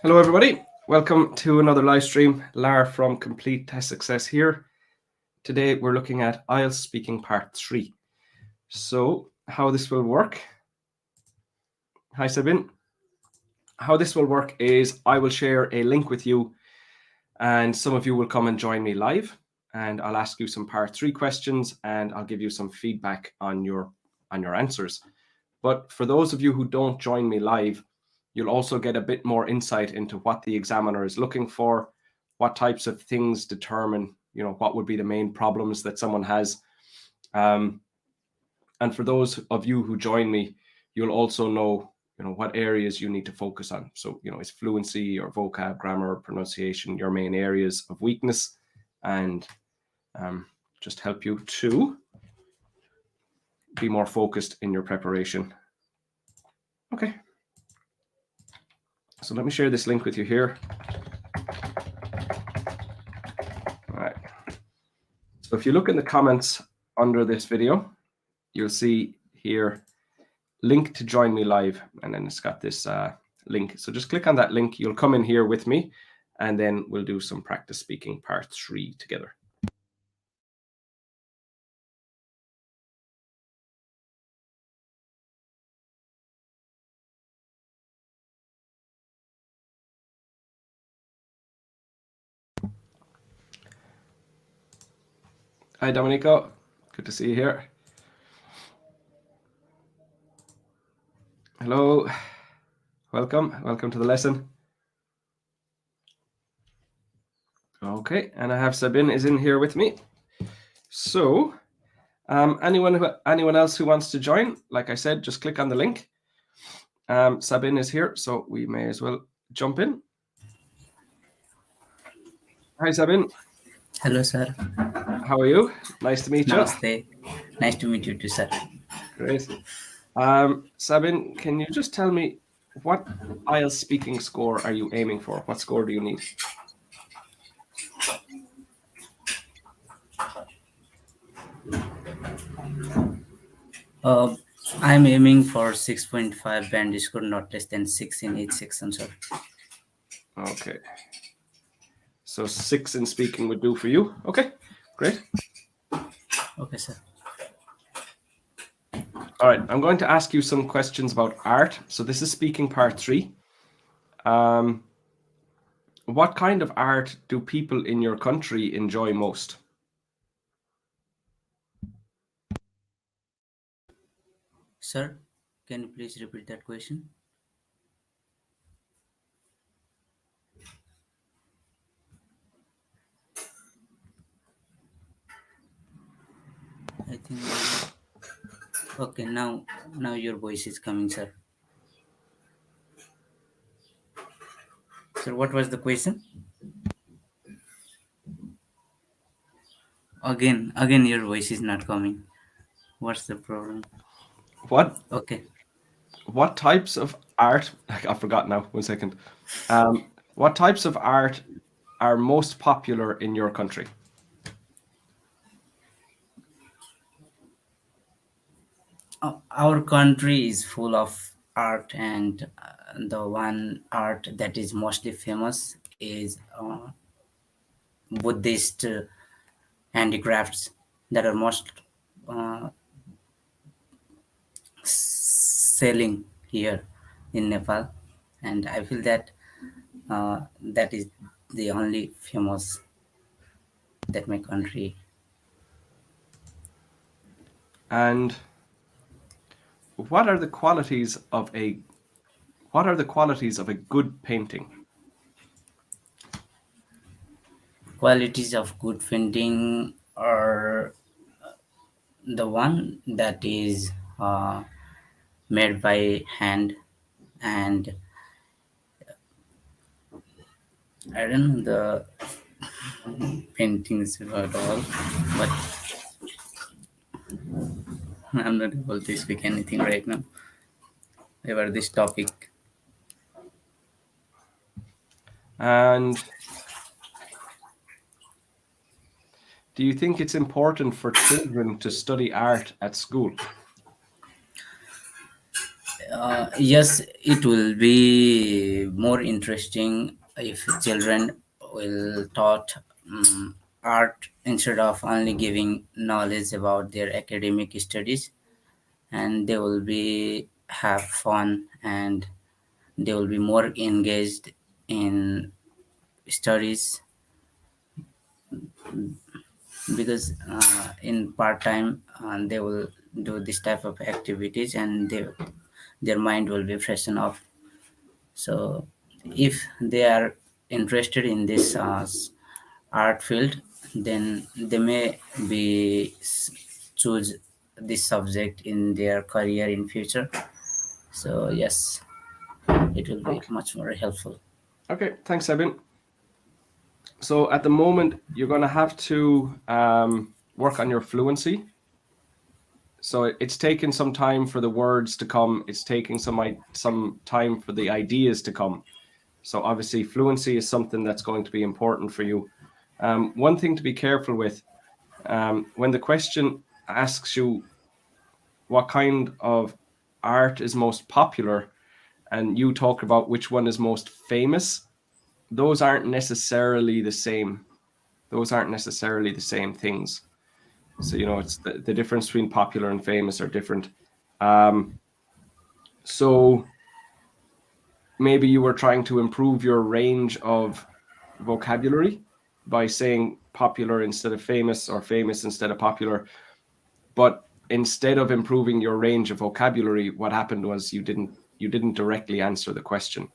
Hello, everybody. Welcome to another live stream. Lara from Complete Test Success here. Today, we're looking at IELTS Speaking Part 3. So, how this will work. Hi, Sabin. How this will work is I will share a link with you, and some of you will come and join me live, and I'll ask you some Part 3 questions, and I'll give you some feedback on your answers. But for those of you who don't join me live, you'll also get a bit more insight into what the examiner is looking for, what types of things determine, what would be the main problems that someone has. And for those of you who join me, you'll also know, what areas you need to focus on. So, is fluency or vocab, grammar, pronunciation your main areas of weakness, and just help you to be more focused in your preparation. Okay. So let me share this link with you here. All right. So if you look in the comments under this video, you'll see here, link to join me live. And then it's got this link. So just click on that link. You'll come in here with me, and then we'll do some practice speaking part 3 together. Hi, Domenico. Good to see you here. Hello. Welcome. Welcome to the lesson. Okay, and I have Sabin is in here with me. So anyone else who wants to join, like I said, just click on the link. Sabin is here, so we may as well jump in. Hi, Sabin. Hello, sir. How are you? Nice to meet you. Namaste. Nice to meet you too, sir. Great. Sabin, can you just tell me what IELTS speaking score are you aiming for? What score do you need? I'm aiming for 6.5 band score, not less than 6 in each section, sir. Okay. So 6 in speaking would do for you. Okay, great. Okay, sir. All right, I'm going to ask you some questions about art. So this is speaking part 3. What kind of art do people in your country enjoy most? Sir, can you please repeat that question? I think. Okay, now your voice is coming, sir. Sir, what was the question? Again, your voice is not coming. What's the problem? What? Okay. What types of art? I forgot now. 1 second. What types of art are most popular in your country? Our country is full of art, and the one art that is mostly famous is Buddhist handicrafts that are most selling here in Nepal, and I feel that that is the only famous that my country. And what are the qualities of a good painting? Qualities of good painting are the one that is made by hand, and I don't know the paintings at all, but I'm not able to speak anything right now about this topic. And do you think it's important for children to study art at school? Yes, it will be more interesting if children will taught art instead of only giving knowledge about their academic studies, and they will be have fun, and they will be more engaged in studies, because in part time they will do this type of activities, and their mind will be freshened up. So if they are interested in this art field, then they may be choose this subject in their career in future. So yes, it will be Okay. much more helpful. Okay. Thanks, Sabin. So at the moment, you're going to have to work on your fluency. So it's taken some time for the words to come. It's taking some time for the ideas to come. So obviously, fluency is something that's going to be important for you. One thing to be careful with, when the question asks you what kind of art is most popular, and you talk about which one is most famous, those aren't necessarily the same. Those aren't necessarily the same things. So, it's the difference between popular and famous are different. So maybe you were trying to improve your range of vocabulary by saying popular instead of famous, or famous instead of popular. But instead of improving your range of vocabulary, what happened was you didn't directly answer the question.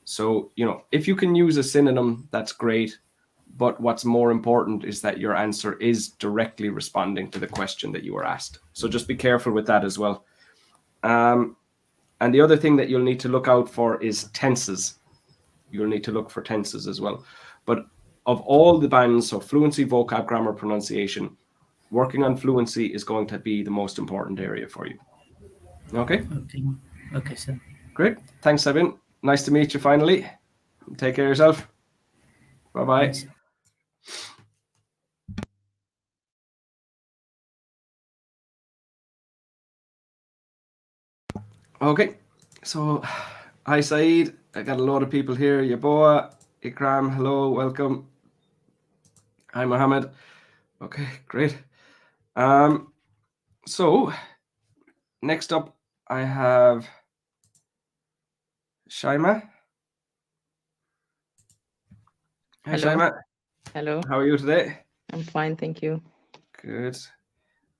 So, if you can use a synonym, that's great. But what's more important is that your answer is directly responding to the question that you were asked. So just be careful with that as well. And the other thing that you'll need to look out for is tenses. You'll need to look for tenses as well. But of all the bands, so fluency, vocab, grammar, pronunciation, working on fluency is going to be the most important area for you. Okay, Okay, okay, sir. great. Thanks, Sabin. Nice to meet you finally. Take care of yourself. Bye-bye. Yes. Okay, so hi Saeed. I got a lot of people here. Yaboa, Ikram, hello, welcome. Hi Mohammad. Okay, great. So next up I have Shaima. Hi Hello. Shaima. Hello. How are you today? I'm fine, thank you. Good.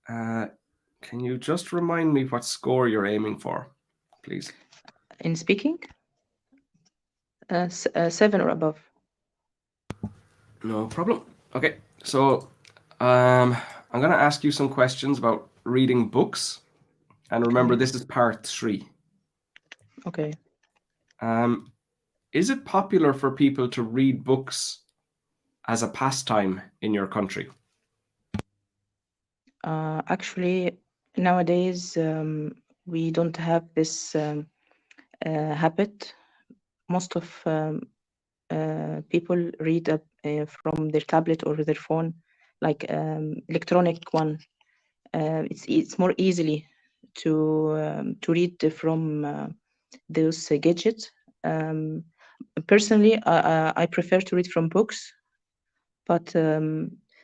Can you just remind me what score you're aiming for, please? In speaking, 7 or above. No problem. Okay, so I'm going to ask you some questions about reading books. And remember, Okay. this is part 3. Okay. Is it popular for people to read books as a pastime in your country? Actually, nowadays we don't have this habit. Most of people read from their tablet or their phone, like electronic one. It's more easily to read from those gadgets. Personally, I prefer to read from books, but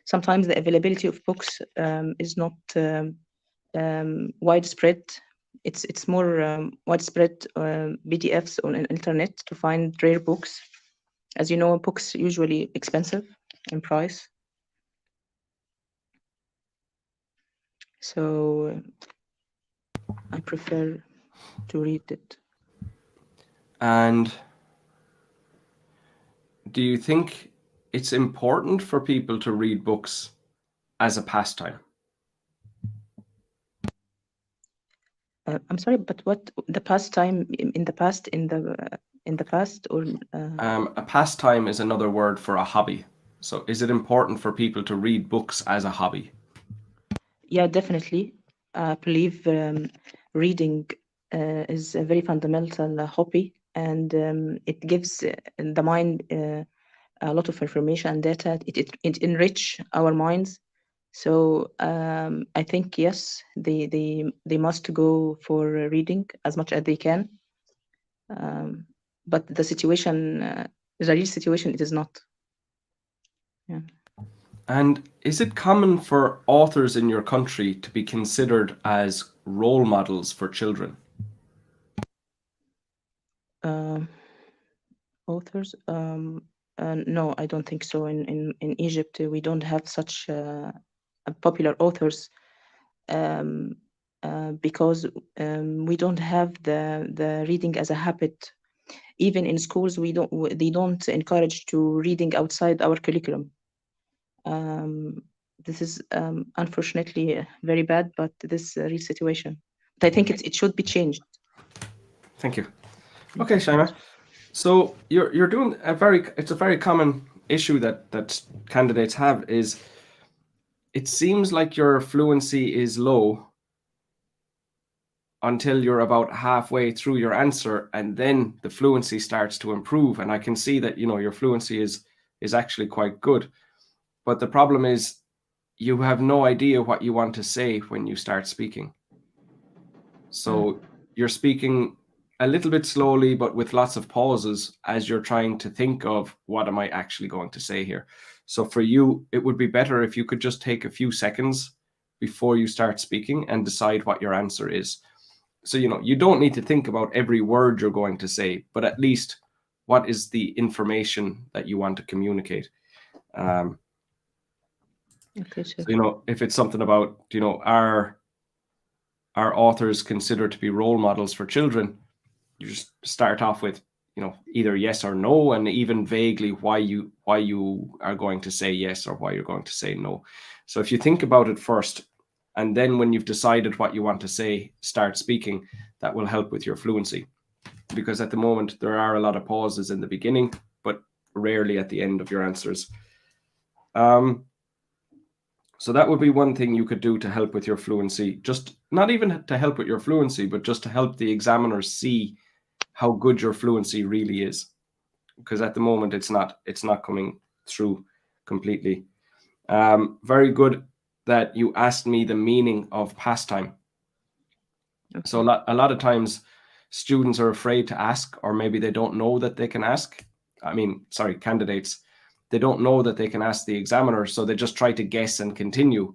sometimes the availability of books is not widespread. It's more widespread PDFs on the internet to find rare books. As you know, books usually expensive in price. So I prefer to read it. And do you think it's important for people to read books as a pastime? I'm sorry, but what the pastime in the past, in the past, or A pastime is another word for a hobby. So is it important for people to read books as a hobby? yeah, definitely. I believe reading is a very fundamental hobby, and it gives the mind a lot of information and data. It enrich our minds. So I think yes, they must go for reading as much as they can. But the situation, the real situation, it is not. Yeah. And is it common for authors in your country to be considered as role models for children? Authors? No, I don't think so. In Egypt, we don't have such popular authors because we don't have the reading as a habit. Even in schools, they don't encourage to reading outside our curriculum. This is unfortunately very bad, but this is a real situation. But I think it should be changed. Thank you. Okay, Shaima. So you're doing it's a very common issue that candidates have is it seems like your fluency is low until you're about halfway through your answer, and then the fluency starts to improve. And I can see that your fluency is actually quite good. But the problem is you have no idea what you want to say when you start speaking. So you're speaking a little bit slowly, but with lots of pauses as you're trying to think of what am I actually going to say here. So for you, it would be better if you could just take a few seconds before you start speaking and decide what your answer is. So, you don't need to think about every word you're going to say, but at least what is the information that you want to communicate. Okay, sir. So, if it's something about, our authors considered to be role models for children, you just start off with either yes or no, and even vaguely why you are going to say yes or why you're going to say no. So if you think about it first, and then when you've decided what you want to say, start speaking, that will help with your fluency, because at the moment there are a lot of pauses in the beginning but rarely at the end of your answers. So that would be one thing you could do to help with your fluency. Just not even to help with your fluency, but just to help the examiners see how good your fluency really is. Because at the moment it's not coming through completely. Very good that you asked me the meaning of pastime. Okay. So a lot of times students are afraid to ask, or maybe they don't know that they can ask. Candidates. They don't know that they can ask the examiner, so they just try to guess and continue.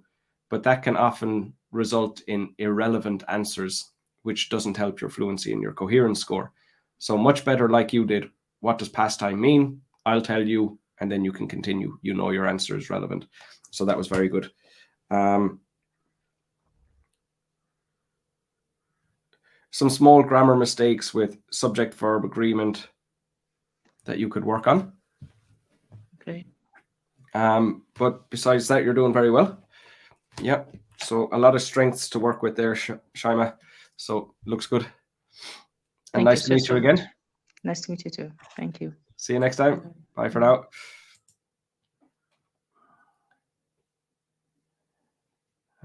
But that can often result in irrelevant answers, which doesn't help your fluency and your coherence score. So much better, like you did, what does pastime mean? I'll tell you, and then you can continue. Your answer is relevant. So that was very good. Some small grammar mistakes with subject-verb agreement that you could work on. Okay. But besides that, you're doing very well. Yeah. So a lot of strengths to work with there, Shaima. So looks good. And nice to meet you again. Nice to meet you too. Thank you. See you next time. Bye for now.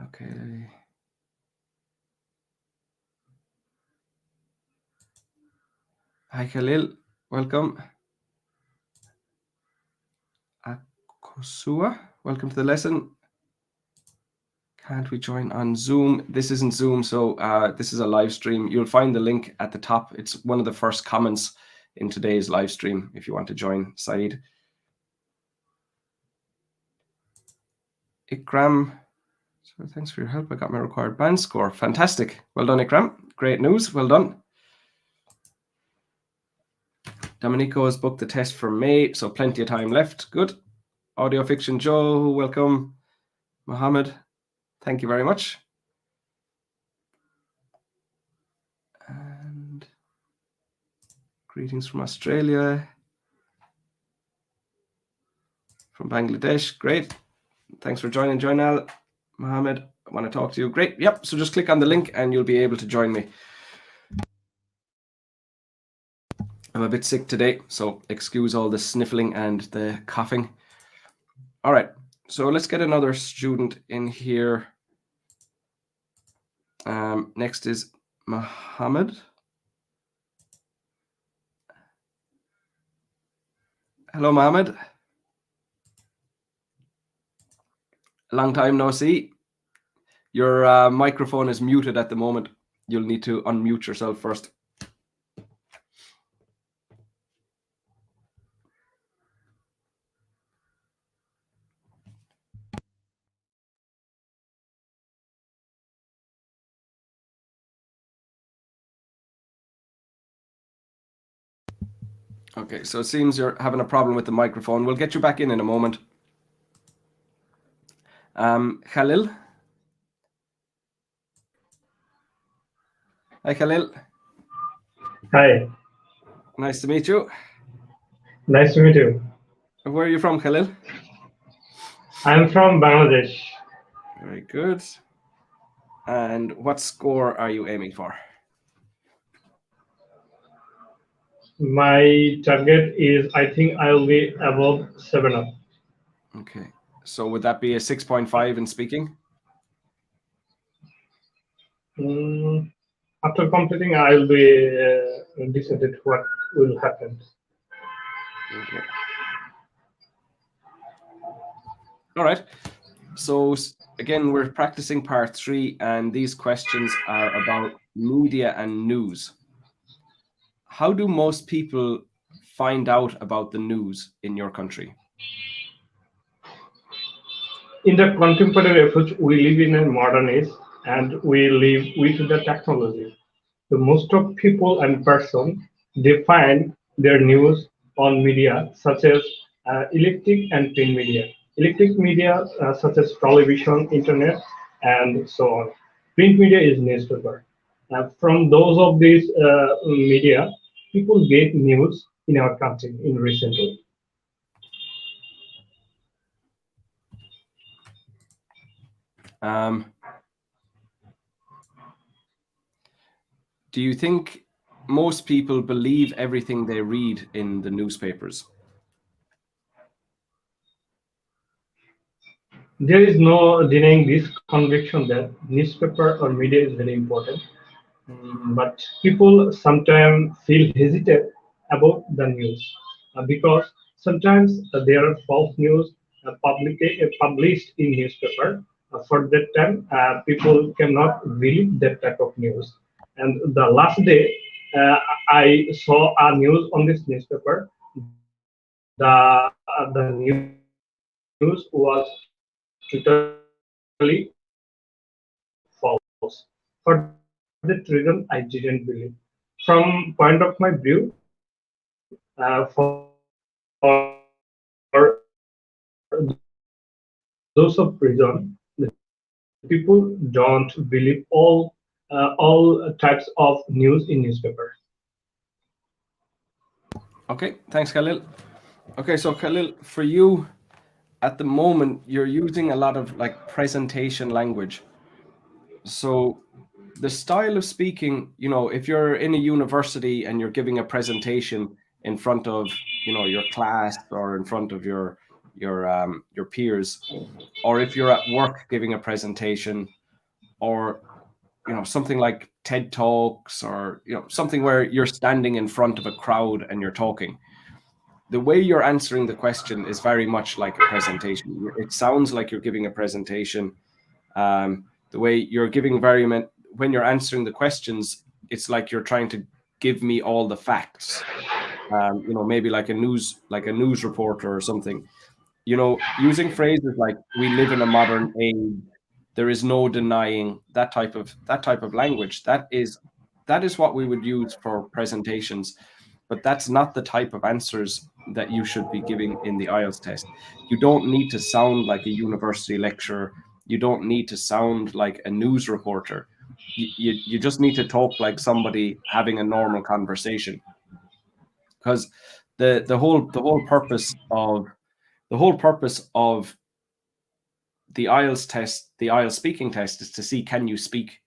Okay. Hi, Khalil. Welcome. Akosua, welcome to the lesson. Can't we join on Zoom? This isn't Zoom, so this is a live stream. You'll find the link at the top. It's one of the first comments in today's live stream if you want to join, Saeed. Ikram, so thanks for your help. I got my required band score. Fantastic. Well done, Ikram. Great news. Well done. Domenico has booked the test for May, so plenty of time left. Good. Audio Fiction Joe, welcome. Mohammad, thank you very much. And greetings from Australia. From Bangladesh, great. Thanks for joining, Joinal. Mohammed, I want to talk to you. Great, yep, so just click on the link and you'll be able to join me. I'm a bit sick today, so excuse all the sniffling and the coughing. All right, so let's get another student in here. Next is Mohammad. Hello, Mohammad. Long time no see. Your microphone is muted at the moment. You'll need to unmute yourself first. Okay, so it seems you're having a problem with the microphone. We'll get you back in a moment. Khalil? Hi, Khalil. Hi. Nice to meet you. Nice to meet you. Where are you from, Khalil? I'm from Bangladesh. Very good. And what score are you aiming for? My target is, I think I'll be above 7 up. Okay. So would that be a 6.5 in speaking? After completing, I'll be decided what will happen. Okay. All right. So again, we're practicing part 3, and these questions are about media and news. How do most people find out about the news in your country? In the contemporary approach, we live in a modern age and we live with the technology. So most of people and person, they find their news on media such as electric and print media. Electric media such as television, internet, and so on. Print media is newspaper. From those of these media, people get news in our country in recently. Do you think most people believe everything they read in the newspapers? There is no denying this conviction that newspaper or media is very important. But people sometimes feel hesitant about the news because sometimes there are false news published in newspaper. For that time, people cannot believe that type of news. And the last day, I saw a news on this newspaper. The news was totally false. For that reason, I didn't believe. From point of my view, for those of reason, the people don't believe all types of news in newspaper. Okay, thanks, Khalil. Okay, so Khalil, for you, at the moment, you're using a lot of like presentation language. So the style of speaking, if you're in a university and you're giving a presentation in front of, your class or in front of your peers, or if you're at work giving a presentation, or something like TED Talks, or something where you're standing in front of a crowd and you're talking, the way you're answering the question is very much like a presentation. It sounds like you're giving a presentation. The way you're giving when you're answering the questions, it's like you're trying to give me all the facts. Maybe like a news reporter or something. Using phrases like "we live in a modern age," "there is no denying," that type of language. That is what we would use for presentations, but that's not the type of answers that you should be giving in the IELTS test. You don't need to sound like a university lecturer. You don't need to sound like a news reporter. You just need to talk like somebody having a normal conversation. Because the whole purpose of the IELTS test, the IELTS speaking test, is to see can you speak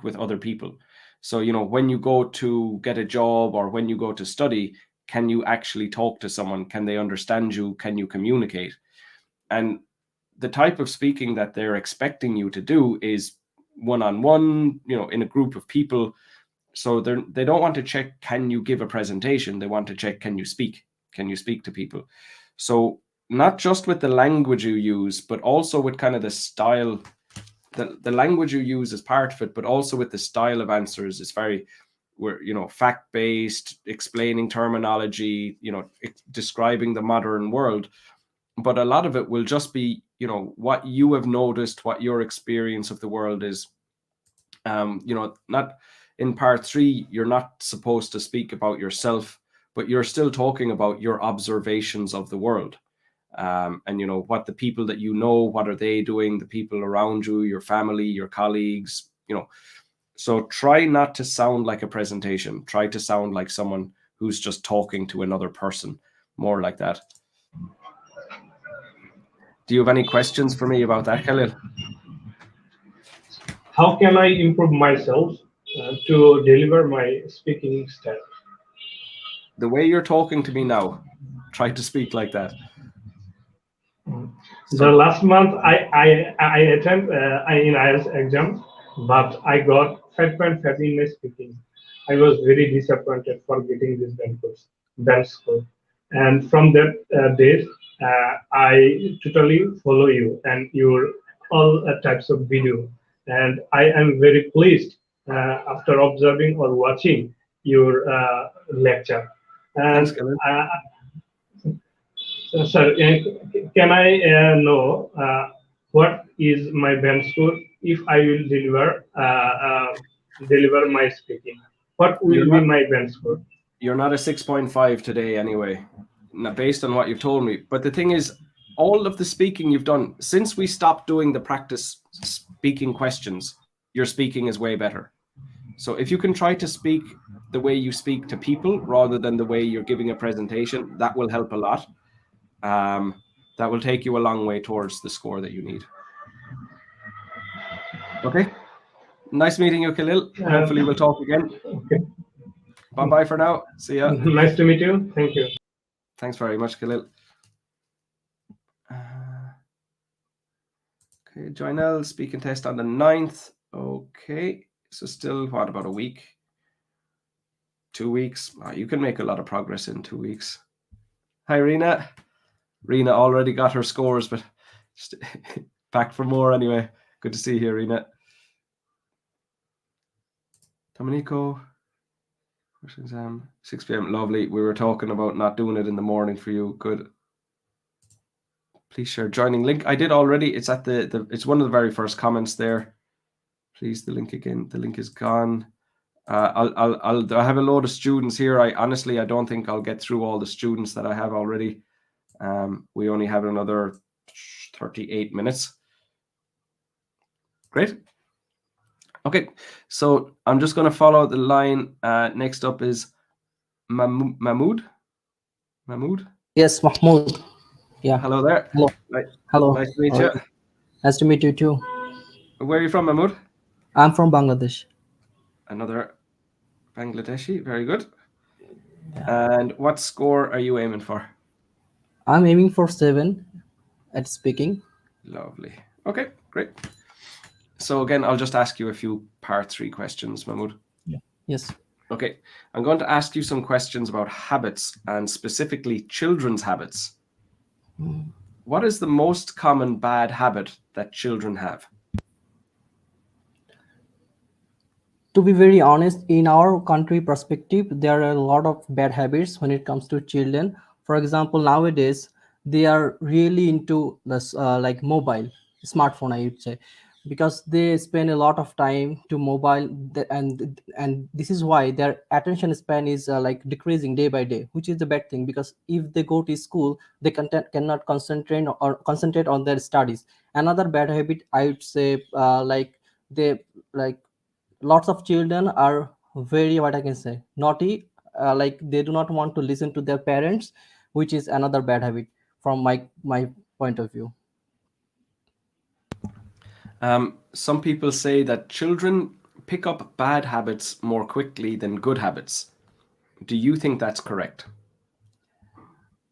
with other people. So when you go to get a job or when you go to study, can you actually talk to someone? Can they understand you? Can you communicate? And the type of speaking that they're expecting you to do is one-on-one, in a group of people. So they don't want to check, can you give a presentation? They want to check, can you speak to people? So not just with the language you use, but also with kind of the style. The language you use is part of it, but also with the style of answers. It's very, fact based, explaining terminology, describing the modern world. But a lot of it will just be, what you have noticed, what your experience of the world is. Not in part 3, you're not supposed to speak about yourself, but you're still talking about your observations of the world. And what the people that what are they doing, the people around you, your family, your colleagues, so try not to sound like a presentation. Try to sound like someone who's just talking to another person, more like that. Do you have any questions for me about that, Khalil? How can I improve myself to deliver my speaking style? The way you're talking to me now, try to speak like that. The last month I attended in IELTS exam, but I got 5.5 in my speaking. I was very disappointed for getting this band score. And from that date, I totally follow you and your all types of video. And I am very pleased after observing or watching your lecture. Thanks, And Khalil. Sir, can I know what is my band score if I will deliver my speaking? What will be my band score? You're not a 6.5 today anyway, based on what you've told me. But the thing is, all of the speaking you've done, since we stopped doing the practice speaking questions, your speaking is way better. So if you can try to speak the way you speak to people rather than the way you're giving a presentation, that will help a lot. That will take you a long way towards the score that you need. Okay. Nice meeting you, Khalil. Hopefully we'll talk again. Okay. Bye-bye for now. See ya. Nice to meet you. Thank you. Thanks very much, Khalil. Okay, Joinel, speaking test on the 9th. Okay, so still, what, about a week? 2 weeks? Oh, you can make a lot of progress in 2 weeks. Hi, Rena. Rena already got her scores, but back for more anyway. Good to see you, Rena. Domenico, first exam, 6 p.m. Lovely. We were talking about not doing it in the morning for you. Good. Please share joining link. I did already. It's at it's one of the very first comments there. Please, the link again. The link is gone. I have a load of students here. I don't think I'll get through all the students that I have already. We only have another 38 minutes. Great. Okay, so I'm just going to follow the line. Next up is Mahmud. Mahmud? Yes, Mahmud. Yeah. Hello there. Hello. Right. Hello. Nice to meet you. Nice to meet you too. Where are you from, Mahmud? I'm from Bangladesh. Another Bangladeshi. Very good. Yeah. And what score are you aiming for? I'm aiming for 7 at speaking. Lovely. Okay, great. So again, I'll just ask you a few part 3 questions, Mahmud. Yeah. Yes. Okay. I'm going to ask you some questions about habits and specifically children's habits. What is the most common bad habit that children have? To be very honest, in our country perspective, there are a lot of bad habits when it comes to children. For example, nowadays, they are really into this like mobile, smartphone, I would say, because they spend a lot of time to mobile, and this is why their attention span is like decreasing day by day, which is the bad thing, because if they go to school, they cannot concentrate on their studies. Another bad habit, I would say, lots of children are very, what I can say, naughty. Like they do not want to listen to their parents, which is another bad habit from my point of view. Some people say that children pick up bad habits more quickly than good habits. Do you think that's correct?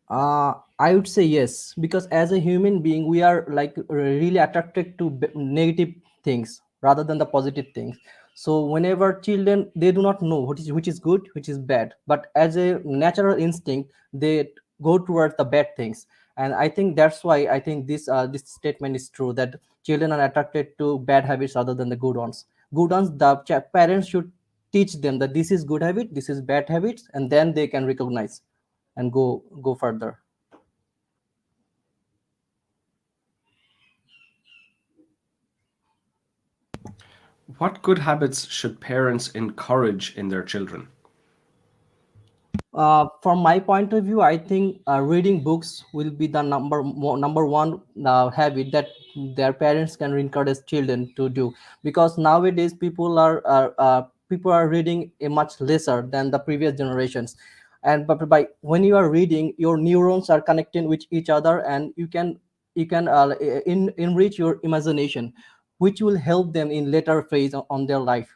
I would say yes, because as a human being, we are like really attracted to negative things rather than the positive things. So whenever children, they do not know which is good, which is bad, but as a natural instinct, they go towards the bad things. And I think that's why I think this statement is true, that children are attracted to bad habits rather than the good ones. Good ones, the parents should teach them that this is good habit, this is bad habits, and then they can recognize and go further. What good habits should parents encourage in their children? From my point of view, I think reading books will be the number one habit that their parents can encourage children to do, because nowadays people are reading a much lesser than the previous generations. And but by when you are reading, your neurons are connecting with each other, and you can enrich your imagination, which will help them in later phase on their life.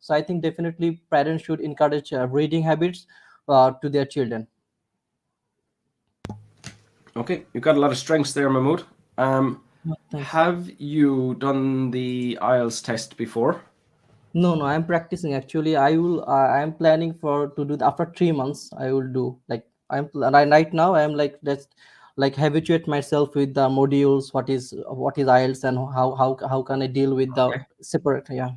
So I think definitely parents should encourage reading habits to their children. Okay, you've got a lot of strengths there, Mahmud. Thanks. Have you done the IELTS test before? No, I'm practicing actually. I'm planning for to do after 3 months. I will do, like, right now I'm like, let's like habituate myself with the modules, what is IELTS, and how can I deal with the Okay. separate. Yeah.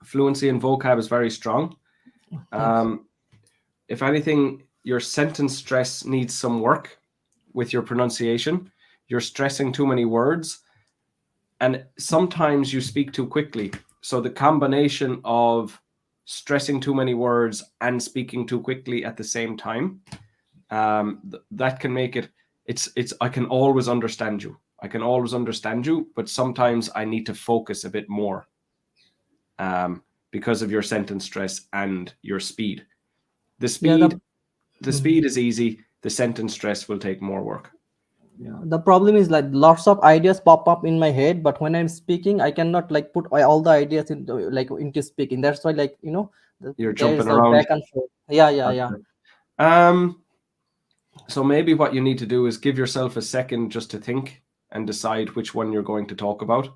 Fluency and vocab is very strong. Thanks. If anything, your sentence stress needs some work with your pronunciation. You're stressing too many words, and sometimes you speak too quickly. So the combination of stressing too many words and speaking too quickly at the same time, that can make it. It's. I can always understand you. I can always understand you, but sometimes I need to focus a bit more, because of your sentence stress and your speed. The Yeah. speed is easy. The sentence stress will take more work. Yeah, the problem is like lots of ideas pop up in my head, but when I'm speaking, I cannot like put all the ideas into speaking. That's why, like, You're there is jumping a around. back and forth. Yeah. So maybe what you need to do is give yourself a second just to think and decide which one you're going to talk about.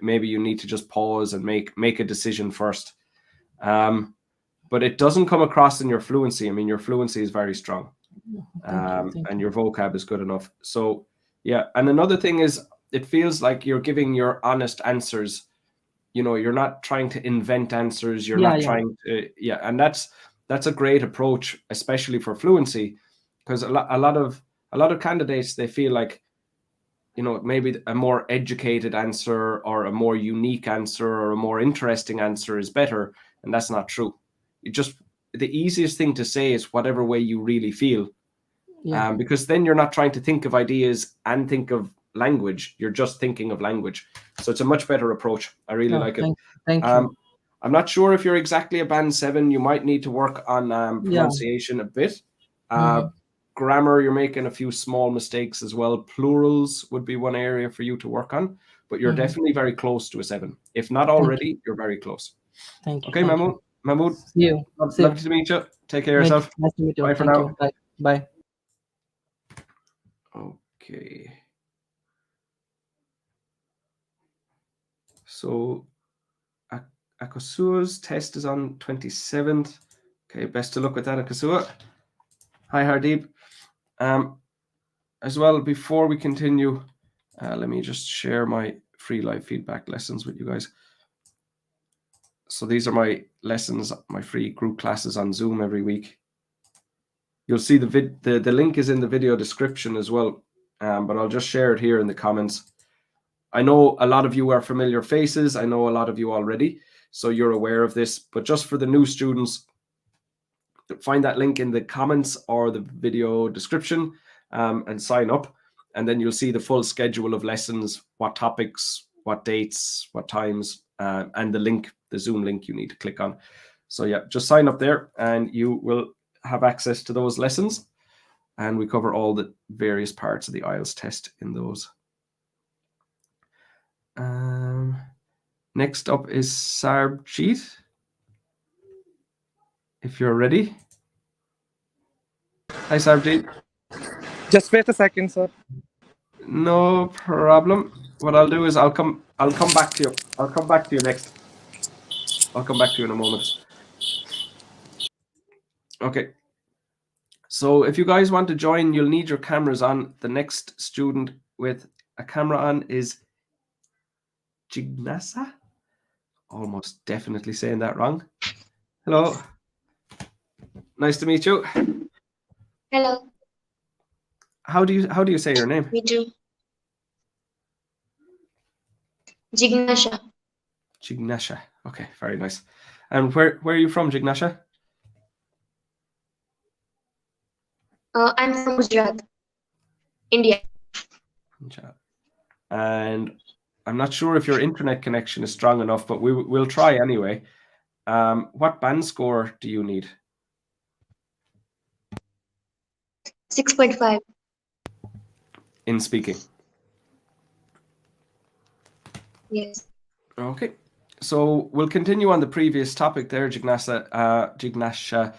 Maybe you need to just pause and make a decision first. But it doesn't come across in your fluency. I mean, your fluency is very strong. Thank And you. your vocab is good enough. So yeah. And another thing is, it feels like you're giving your honest answers. You're not trying to invent answers. You're not Yeah. trying to, yeah. And that's a great approach, especially for fluency, because a lot of candidates, they feel like, maybe a more educated answer or a more unique answer or a more interesting answer is better. And that's not true. The easiest thing to say is whatever way you really feel. Yeah. Because then you're not trying to think of ideas and think of language. You're just thinking of language. So it's a much better approach. I really like it. Thank you. I'm not sure if you're exactly a band 7. You might need to work on Yeah. pronunciation a bit. Grammar, you're making a few small mistakes as well. Plurals would be one area for you to work on, but you're definitely very close to a 7. If not already, you're very close. Thank you. Okay, Mahmud. Mahmud, See you. lovely to meet you. Take care of yourself. Nice to meet you. Bye for Thank now. you. Bye. Okay. So Akasua's test is on 27th. Okay, best of luck with that, Akasua. Hi, Hardeep. As well, before we continue, let me just share my free live feedback lessons with you guys. So these are my lessons, my free group classes on Zoom every week. You'll see the link is in the video description as well, but I'll just share it here in the comments. I know a lot of you are familiar faces. I know a lot of you already, so you're aware of this. But just for the new students, find that link in the comments or the video description, and sign up. And then you'll see the full schedule of lessons, what topics, what dates, what times, and the link, the Zoom link you need to click on. So yeah, just sign up there and you will have access to those lessons. And we cover all the various parts of the IELTS test in those. Next up is Sarbjeet. If you're ready. Hi, Sarbjeet. Just wait a second, sir. No problem. What I'll do is I'll come back to you. I'll come back to you next. I'll come back to you in a moment. Okay. So if you guys want to join, you'll need your cameras on. The next student with a camera on is Jignasa. Almost definitely saying that wrong. Hello. Nice to meet you. Hello, How do you say your name? me too. Jignasa. Jignasa. Okay, very nice. And where are you from, Jignasa? I'm from Gujarat, India. And I'm not sure if your internet connection is strong enough, but we'll try anyway. What band score do you need? 6.5. In speaking. Yes. Okay. So we'll continue on the previous topic there, Jignasa.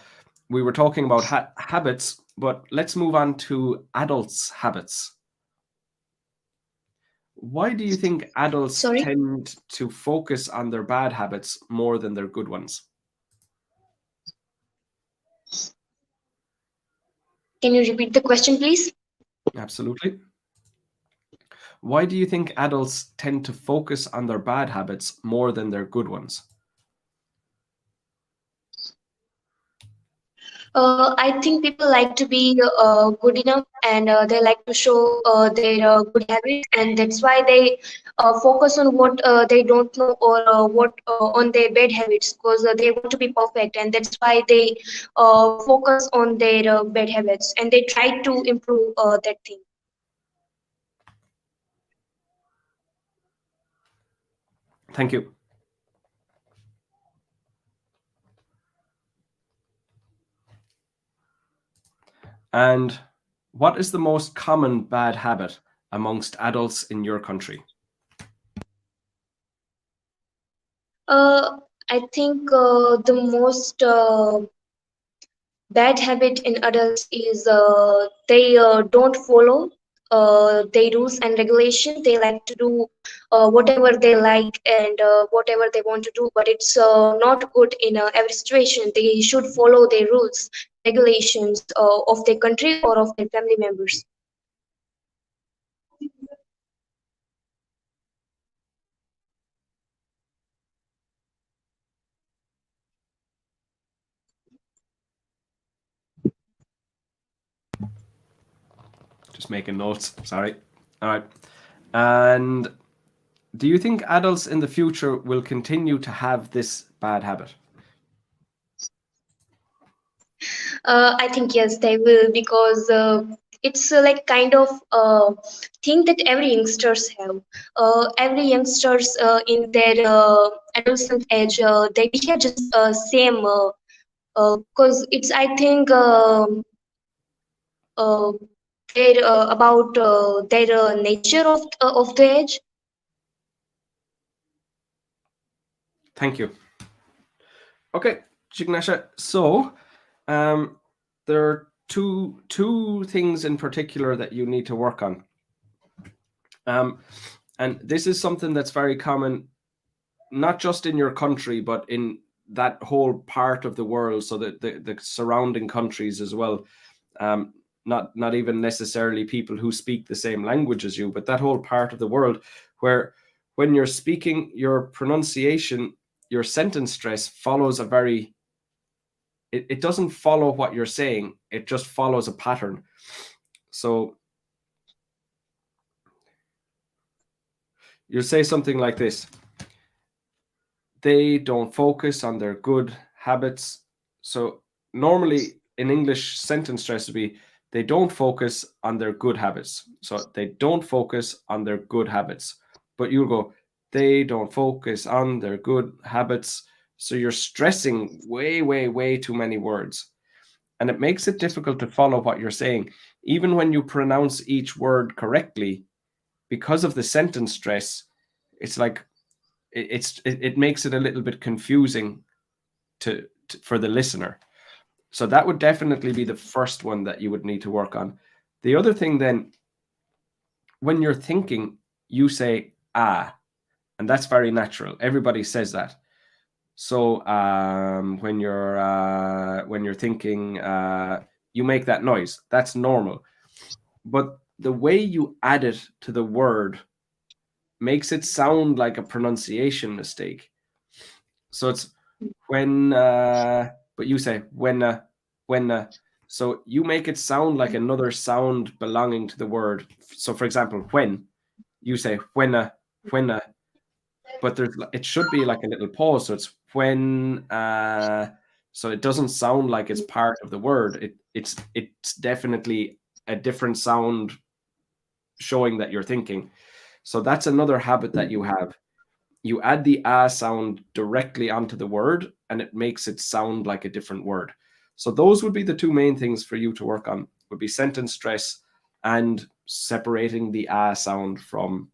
We were talking about habits, but let's move on to adults' habits. Why do you think adults Sorry? tend to focus on their bad habits more than their good ones? Can you repeat the question, please? Absolutely. Why do you think adults tend to focus on their bad habits more than their good ones? I think people like to be good enough, and they like to show their good habits, and that's why they focus on what they don't know, or what on their bad habits, because they want to be perfect, and that's why they focus on their bad habits, and they try to improve that thing. Thank you. And what is the most common bad habit amongst adults in your country? I think the most bad habit in adults is they don't follow their rules and regulation. They like to do whatever they like, and whatever they want to do, but it's not good in every situation. They should follow their rules, regulations of their country or of their family members. Just making notes, sorry. All right. And do you think adults in the future will continue to have this bad habit? I think yes, they will, because it's like kind of thing that every youngsters have. Every youngsters in their adolescent age, they behave just same. Because it's, I think, uh, their about their nature of the age. Thank you. Okay, Jignasa. So, there are two things in particular that you need to work on. And this is something that's very common, not just in your country, but in that whole part of the world, so that the surrounding countries as well. Not even necessarily people who speak the same language as you, but that whole part of the world where when you're speaking, your pronunciation, your sentence stress follows a very, it doesn't follow what you're saying, it just follows a pattern. So you say something like this: they don't focus on their good habits. So normally in English, sentence stress would be, they don't focus on their good habits. So they don't focus on their good habits. But you'll go, they don't focus on their good habits. So you're stressing way, way, way too many words. And it makes it difficult to follow what you're saying. Even when you pronounce each word correctly, because of the sentence stress, it's like, it makes it a little bit confusing for the listener. So that would definitely be the first one that you would need to work on. The other thing then, when you're thinking, you say ah, and that's very natural. Everybody says that. So when you're thinking, you make that noise. That's normal. But the way you add it to the word makes it sound like a pronunciation mistake. So it's when, but you say when. So you make it sound like another sound belonging to the word. So for example, when, you say when, but it should be like a little pause. So it's when, so it doesn't sound like it's part of the word. It's definitely a different sound showing that you're thinking. So that's another habit that you have. You add the sound directly onto the word and it makes it sound like a different word. So those would be the two main things for you to work on, would be sentence stress and separating the sound from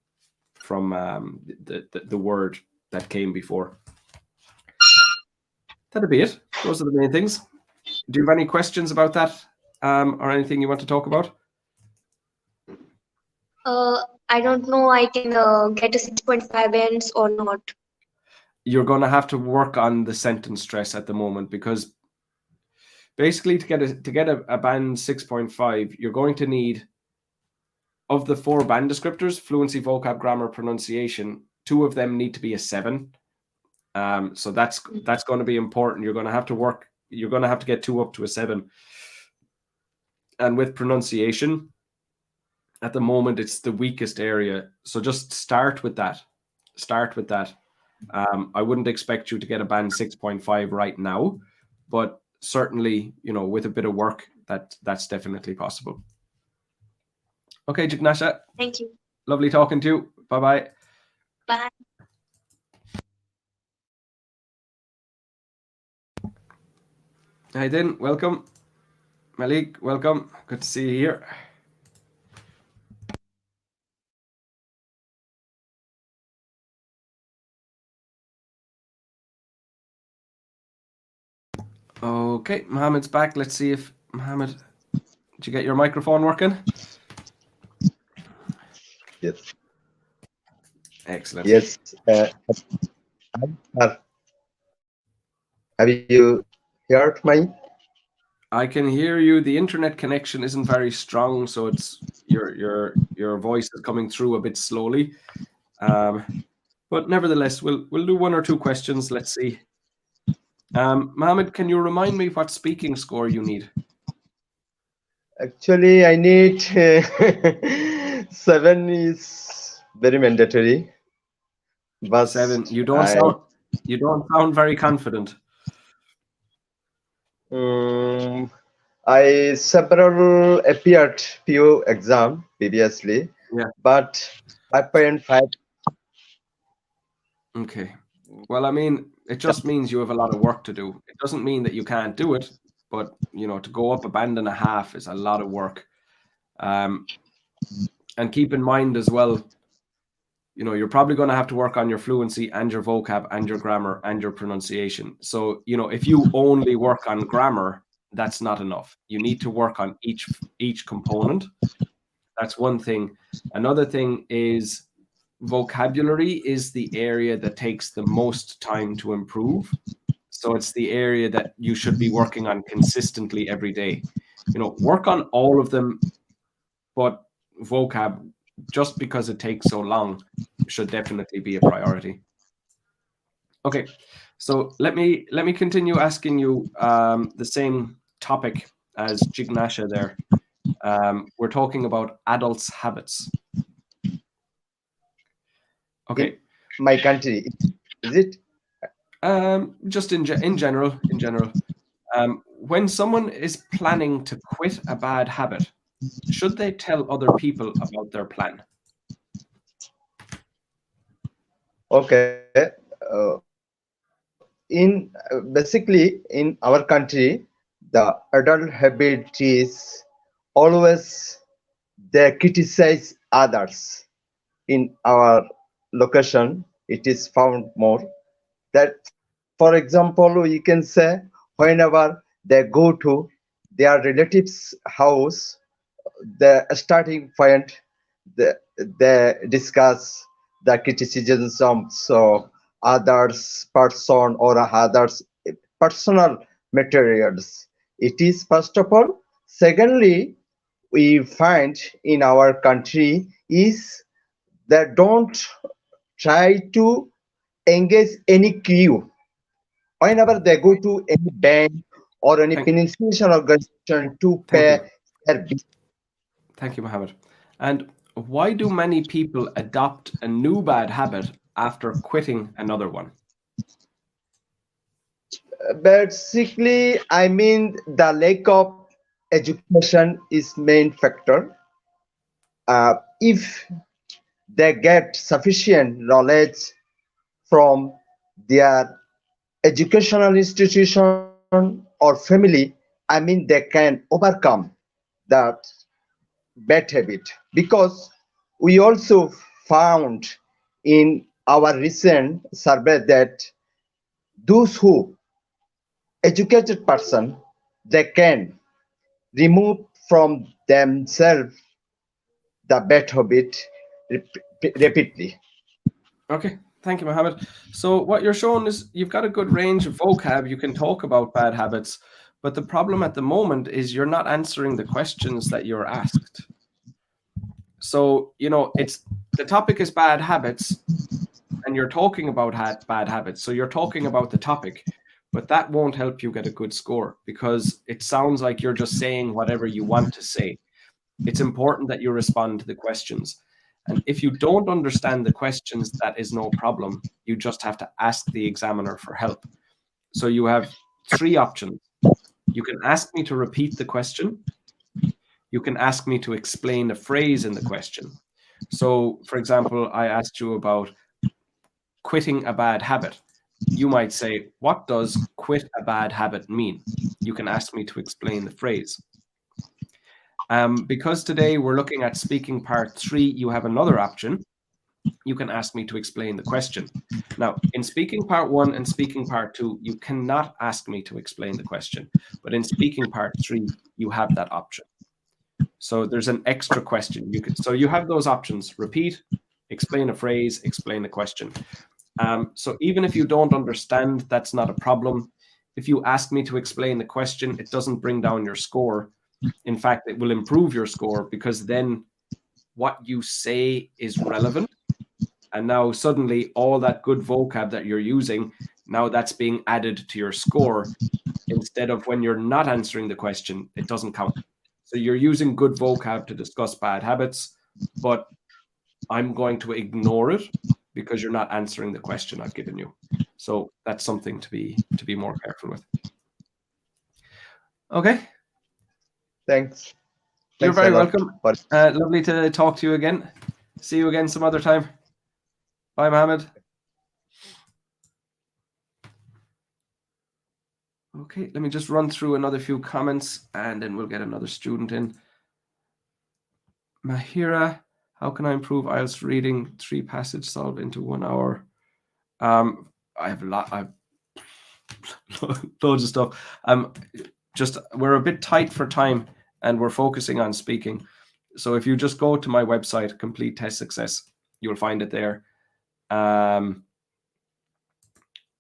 the word that came before. That'd be it. Those are the main things. Do you have any questions about that, or anything you want to talk about? I don't know. I can get a 6.5 ends or not. You're going to have to work on the sentence stress at the moment, because basically to get a band 6.5, you're going to need, of the 4 band descriptors, fluency, vocab, grammar, pronunciation, 2 of them need to be a 7. So that's going to be important. You're going to have to work. You're going to have to get 2 up to a 7. And with pronunciation, at the moment, it's the weakest area. So just start with that. I wouldn't expect you to get a band 6.5 right now, but certainly, with a bit of work, that's definitely possible. Okay, Jignasa. Thank you. Lovely talking to you. Bye-bye. Bye. Hi, Din. Welcome. Malik, welcome. Good to see you here. Okay, Mohammed's back. Let's see if Mohammed, did you get your microphone working? Yes. Excellent. Yes. Have you heard my? I can hear you. The internet connection isn't very strong, so it's your voice is coming through a bit slowly. But nevertheless, we'll do 1 or 2 questions. Let's see. Mohammed, can you remind me what speaking score you need? Actually, I need 7 is very mandatory. But 7. You don't sound very confident. I several appeared few exam previously. Yeah. But 5.5. Okay. Well, I mean, it just means you have a lot of work to do. It doesn't mean that you can't do it, but to go up a band and a half is a lot of work. And keep in mind as well, you're probably going to have to work on your fluency and your vocab and your grammar and your pronunciation. So, if you only work on grammar, that's not enough. You need to work on each component. That's one thing. Another thing is vocabulary is the area that takes the most time to improve. So it's the area that you should be working on consistently every day. Work on all of them, but vocab, just because it takes so long, should definitely be a priority. Okay, so let me continue asking you the same topic as Jignasa there. We're talking about adults' habits. Okay. In my country, is it? Just in general. When someone is planning to quit a bad habit, should they tell other people about their plan? Okay. Basically in our country, the adult habit is always they criticize others. In our location, it is found more that, for example, you can say whenever they go to their relatives' house, the starting point, they discuss the criticisms of others person or others personal materials. It is first of all Secondly, we find in our country is that don't try to engage any queue whenever they go to any bank or any Thank, financial organization to thank you. pay their bill. Thank you, Mohammed. And why do many people adopt a new bad habit after quitting another one? Basically, I mean the lack of education is main factor. If they get sufficient knowledge from their educational institution or family, I mean they can overcome that bad habit, because we also found in our recent survey that those who educated person, they can remove from themselves the bad habit repeatedly. Okay, thank you, Mohammed. So what you're showing is you've got a good range of vocab. You can talk about bad habits, but the problem at the moment is you're not answering the questions that you're asked. So, it's the topic is bad habits, and you're talking about bad habits. So you're talking about the topic, but that won't help you get a good score because it sounds like you're just saying whatever you want to say. It's important that you respond to the questions. And if you don't understand the questions, that is no problem. You just have to ask the examiner for help. So you have 3 options. You can ask me to repeat the question. You can ask me to explain a phrase in the question. So, for example, I asked you about quitting a bad habit. You might say, what does quit a bad habit mean? You can ask me to explain the phrase. Because today we're looking at speaking part 3, you have another option. You can ask me to explain the question. Now, in speaking part 1 and speaking part 2, you cannot ask me to explain the question. But in speaking part 3, you have that option. So there's an extra question. So you have those options: repeat, explain a phrase, explain a question. So even if you don't understand, that's not a problem. If you ask me to explain the question, it doesn't bring down your score. In fact, it will improve your score because then what you say is relevant. And now suddenly all that good vocab that you're using, now that's being added to your score, instead of when you're not answering the question, it doesn't count. So you're using good vocab to discuss bad habits, but I'm going to ignore it because you're not answering the question I've given you. So that's something to be more careful with. Okay. Thanks. You're very welcome. For Lovely to talk to you again. See you again some other time. Bye, Mohammed. Okay, let me just run through another few comments and then we'll get another student in. Mahira, how can I improve IELTS reading 3 passage solve into 1 hour? I have loads of stuff. We're a bit tight for time and we're focusing on speaking. So if you just go to my website, Complete Test Success, you'll find it there.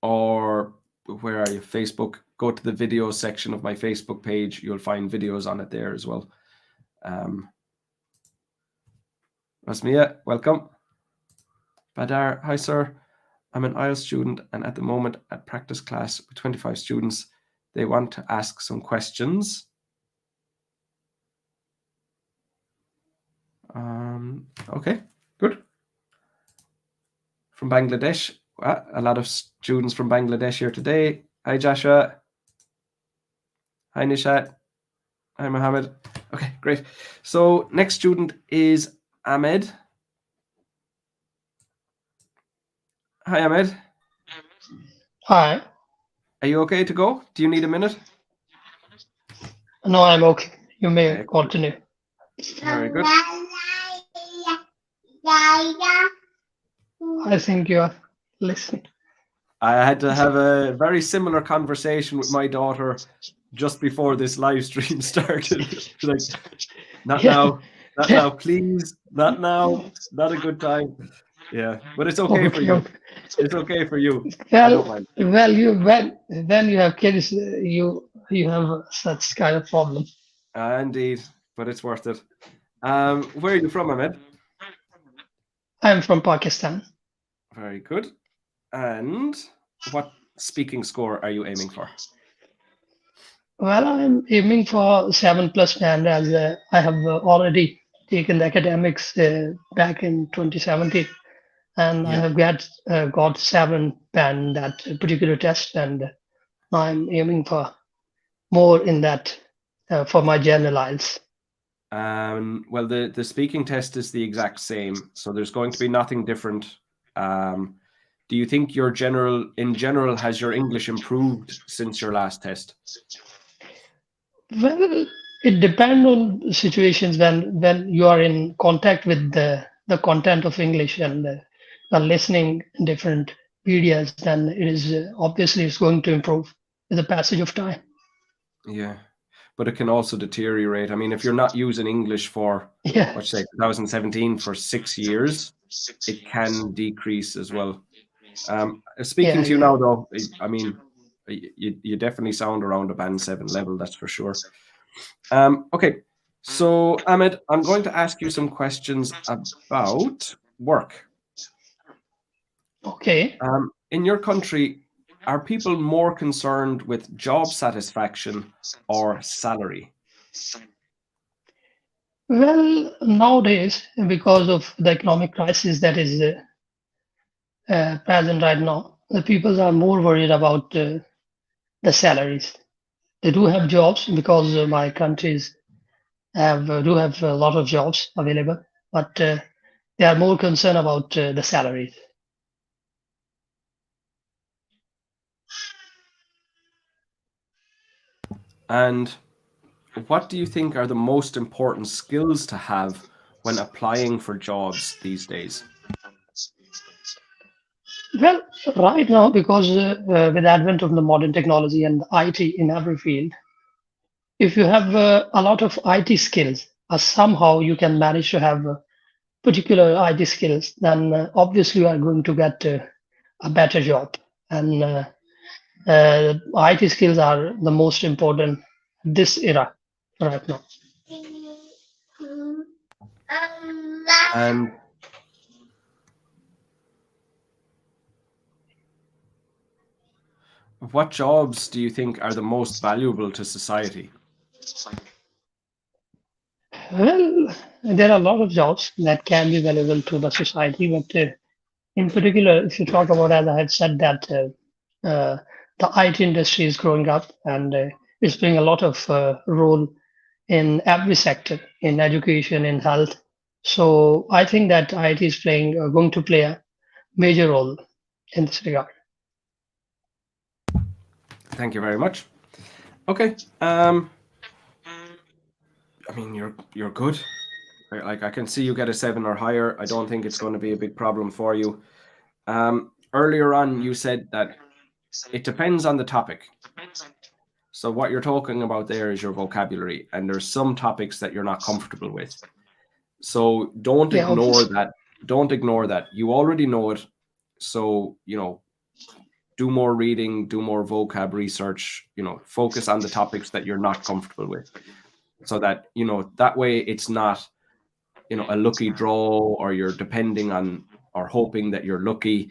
Or where are you? Facebook. Go to the video section of my Facebook page. You'll find videos on it there as well. Rasmia, welcome. Badar, hi sir. I'm an IELTS student and at the moment at practice class with 25 students. They want to ask some questions. Okay, good. From Bangladesh. A lot of students from Bangladesh here today. Hi Joshua. Hi Nishat. Hi Mohammed. Okay, great. So next student is Ahmed. Hi Ahmed. Hi. Are you okay to go? Do you need a minute? No, I'm okay. You may continue. Very good. I think you are listening. I had to have a very similar conversation with my daughter just before this live stream started. Like, not now, not now, please, not now, not a good time. Yeah, but it's okay for you. It's okay for you. I don't mind. Well, when you have kids, you have such kind of problem. Indeed, but it's worth it. Where are you from, Ahmed? I'm from Pakistan. Very good. And what speaking score are you aiming for? Well, I'm aiming for 7+ band as I have already taken the academics back in 2017, and I Yeah. have got 7 band that particular test, and I'm aiming for more in that for my general IELTS. Well, the speaking test is the exact same, so there's going to be nothing different. Do you think in general, has your English improved since your last test? Well, it depends on situations when you are in contact with the content of English and are listening different videos, then it is obviously it's going to improve with the passage of time. Yeah, but it can also deteriorate. I mean, if you're not using English for, Yeah. let's say 2017 for 6 years, it can decrease as well. Speaking to you now, though, I mean, you definitely sound around a band 7 level, that's for sure. Okay, so Ahmed, I'm going to ask you some questions about work. Okay. In your country, are people more concerned with job satisfaction or salary? Well, nowadays, because of the economic crisis that is present right now, the people are more worried about the salaries. They do have jobs because my countries do have a lot of jobs available, but they are more concerned about the salaries. And what do you think are the most important skills to have when applying for jobs these days? Well, right now, because with the advent of the modern technology and IT in every field, if you have a lot of IT skills, or somehow you can manage to have particular IT skills, then obviously you are going to get a better job. And IT skills are the most important this era right now. And what jobs do you think are the most valuable to society? Well, there are a lot of jobs that can be valuable to the society, but in particular, if you talk about, as I had said, that the IT industry is growing up and it's playing a lot of role in every sector, in education, in health. So I think that IT is going to play a major role in this regard. Thank you very much. Okay. I mean, you're good. Like, I can see you get a 7 or higher. I don't think it's going to be a big problem for you. Earlier on, you said that it depends on the topic. So what you're talking about there is your vocabulary, and there's some topics that you're not comfortable with. So don't ignore that. Don't ignore that. You already know it. So, do more reading, do more vocab research, focus on the topics that you're not comfortable with. So that, that way it's not, a lucky draw, or you're depending on or hoping that you're lucky.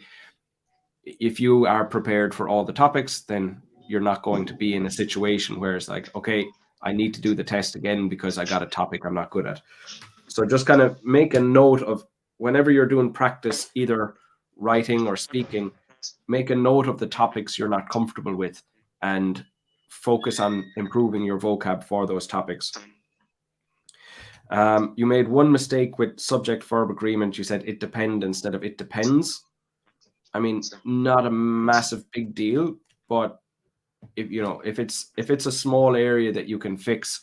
If you are prepared for all the topics, then you're not going to be in a situation where it's like, okay, I need to do the test again because I got a topic I'm not good at. So just kind of make a note of whenever you're doing practice, either writing or speaking, make a note of the topics you're not comfortable with and focus on improving your vocab for those topics. You made one mistake with subject-verb agreement. You said it depends instead of it depends. I mean, not a massive big deal, but if it's a small area that you can fix,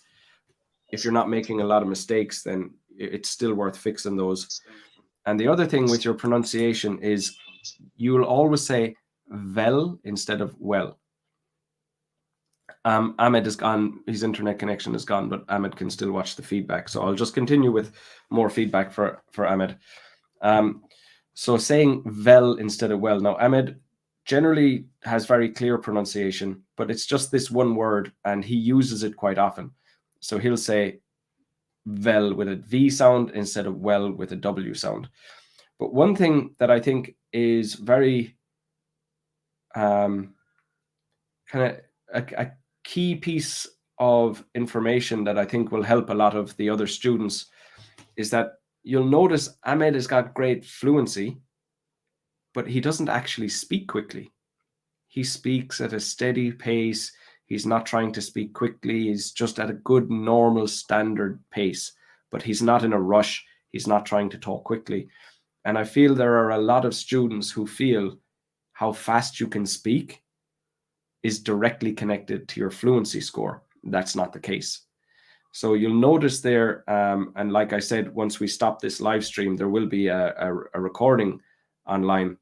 if you're not making a lot of mistakes, then it's still worth fixing those. And the other thing with your pronunciation is you'll always say well instead of well. Ahmed is gone. His internet connection is gone, but Ahmed can still watch the feedback. So I'll just continue with more feedback for Ahmed. So saying well instead of well. Now, Ahmed generally has very clear pronunciation, but it's just this one word, and he uses it quite often. So he'll say well with a V sound instead of well with a W sound. But one thing that I think is very kind of a key piece of information that I think will help a lot of the other students is that you'll notice Ahmed has got great fluency, but he doesn't actually speak quickly. He speaks at a steady pace. He's not trying to speak quickly. He's just at a good, normal, standard pace, but he's not in a rush. He's not trying to talk quickly. And I feel there are a lot of students who feel how fast you can speak is directly connected to your fluency score. That's not the case. So you'll notice there, and like I said, once we stop this live stream, there will be a recording online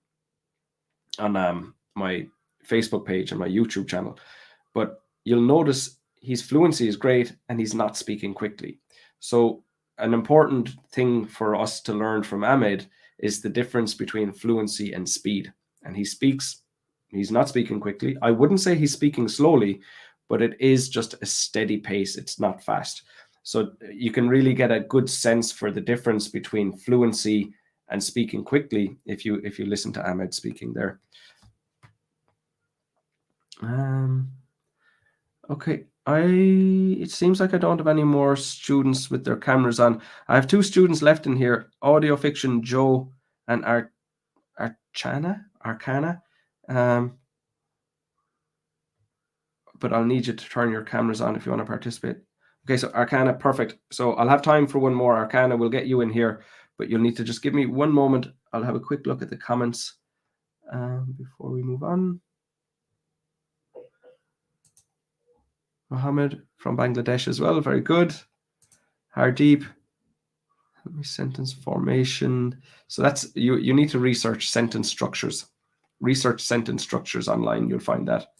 on my Facebook page and my YouTube channel. But you'll notice his fluency is great and he's not speaking quickly. So an important thing for us to learn from Ahmed is the difference between fluency and speed. And he's not speaking quickly. I wouldn't say he's speaking slowly, but it is just a steady pace. It's not fast. So you can really get a good sense for the difference between fluency and speaking quickly if you listen to Ahmed speaking there. Okay, it seems like I don't have any more students with their cameras on. I have 2 students left in here, Audio Fiction Joe and Archana. But I'll need you to turn your cameras on if you want to participate. Okay, so Archana, perfect. So I'll have time for one more. Archana, we'll get you in here, but you'll need to just give me one moment. I'll have a quick look at the comments before we move on. Mohammad from Bangladesh as well, very good. Hardeep, sentence formation. So that's, you need to research sentence structures. Research sentence structures online, you'll find that.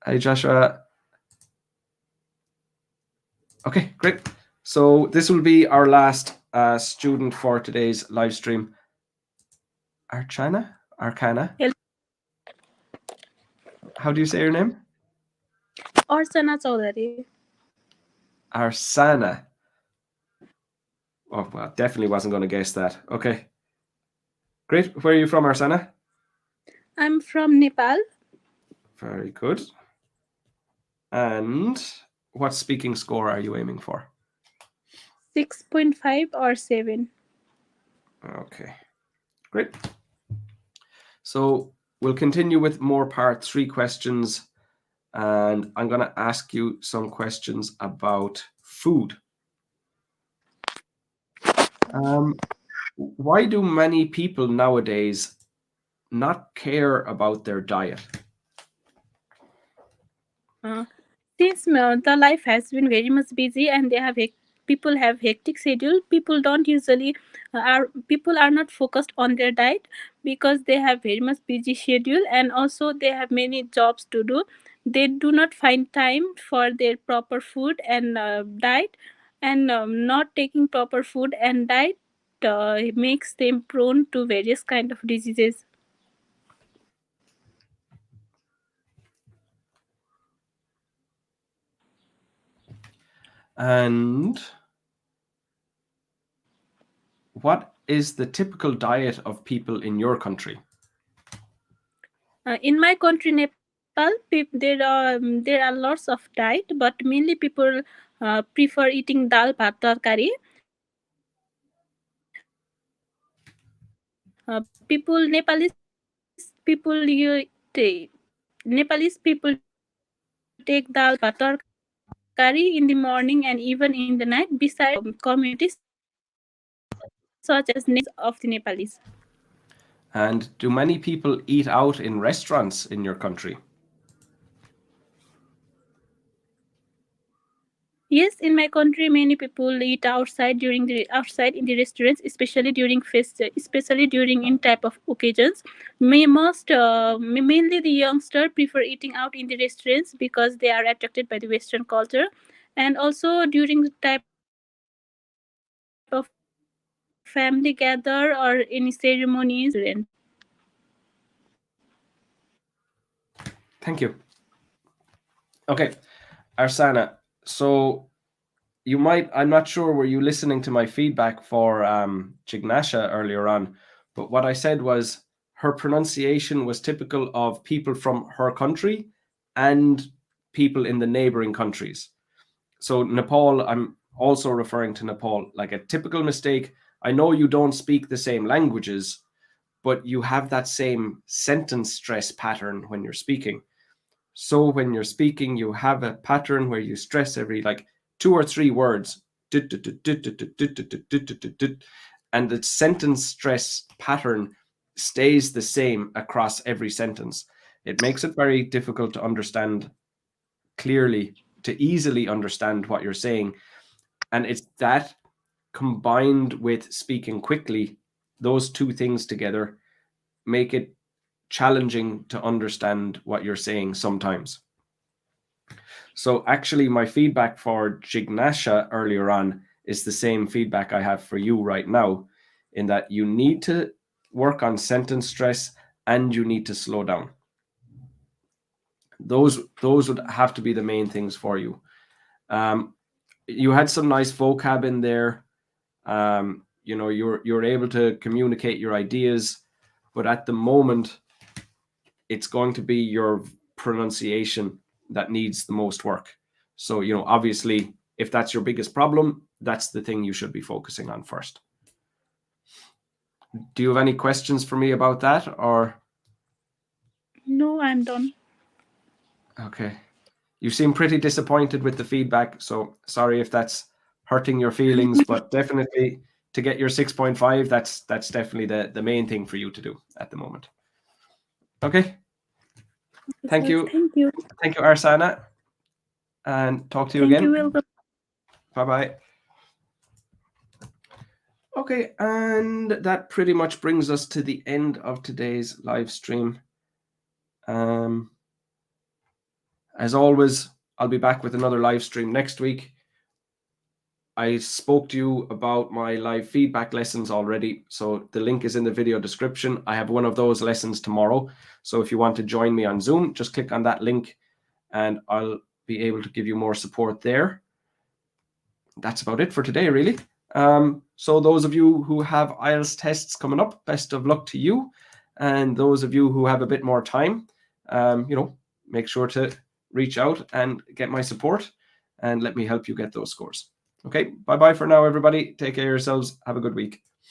Hi, Joshua. Okay, great. So this will be our last student for today's live stream. Archana? How do you say your name? Archana Chaudhary. Arsana. Oh, well, definitely wasn't going to guess that. Okay. Great. Where are you from, Arsana? I'm from Nepal. Very good. And what speaking score are you aiming for? 6.5 or 7. Okay. Great. So we'll continue with more part 3 questions. And I'm going to ask you some questions about food. Why do many people nowadays not care about their diet? Since the life has been very much busy and people have hectic schedule, people don't usually people are not focused on their diet because they have very much busy schedule, and also they have many jobs to do. They do not find time for their proper food and diet, and not taking proper food and diet makes them prone to various kind of diseases. And what is the typical diet of people in your country? In my country, Nepal, there are lots of diet, but mainly people prefer eating dal, bhat, tarkari. Nepalese people take dal, bhat, tarkari in the morning and even in the night. Besides, communities such as of the Nepalese. And do many people eat out in restaurants in your country? Yes, in my country, many people eat outside in the restaurants, especially during in type of occasions. Mainly the youngster prefer eating out in the restaurants because they are attracted by the Western culture, and also during the type of family gather or any ceremonies. Thank you. Okay, Arsana, So you might, I'm not sure, were you listening to my feedback for Jignasa earlier on? But what I said was her pronunciation was typical of people from her country and people in the neighboring countries. So Nepal, I'm also referring to Nepal, like a typical mistake. I know you don't speak the same languages, but you have that same sentence stress pattern when you're speaking. So when you're speaking, you have a pattern where you stress every like 2 or 3 words, and the sentence stress pattern stays the same across every sentence. It makes it very difficult to understand clearly, to easily understand what you're saying. And it's that combined with speaking quickly, those two things together make it challenging to understand what you're saying sometimes. So actually my feedback for Jignasa earlier on is the same feedback I have for you right now, in that you need to work on sentence stress and you need to slow down. Those would have to be the main things for you. You had some nice vocab in there. You know, you're able to communicate your ideas, but at the moment it's going to be your pronunciation that needs the most work. So, you know, obviously, if that's your biggest problem, that's the thing you should be focusing on first. Do you have any questions for me about that, or? No, I'm done. Okay. You seem pretty disappointed with the feedback, so sorry if that's hurting your feelings, but definitely to get your 6.5, that's definitely the main thing for you to do at the moment. Okay. Thank you. Thank you. Thank you, Archana. And talk to you Thank again. you, welcome. Bye-bye. Okay, and that pretty much brings us to the end of today's live stream. As always, I'll be back with another live stream next week. I spoke to you about my live feedback lessons already, so the link is in the video description. I have one of those lessons tomorrow, so if you want to join me on Zoom, just click on that link and I'll be able to give you more support there. That's about it for today, really. So those of you who have IELTS tests coming up, best of luck to you. And those of you who have a bit more time, you know, make sure to reach out and get my support and let me help you get those scores. Okay, bye-bye for now, everybody. Take care of yourselves. Have a good week.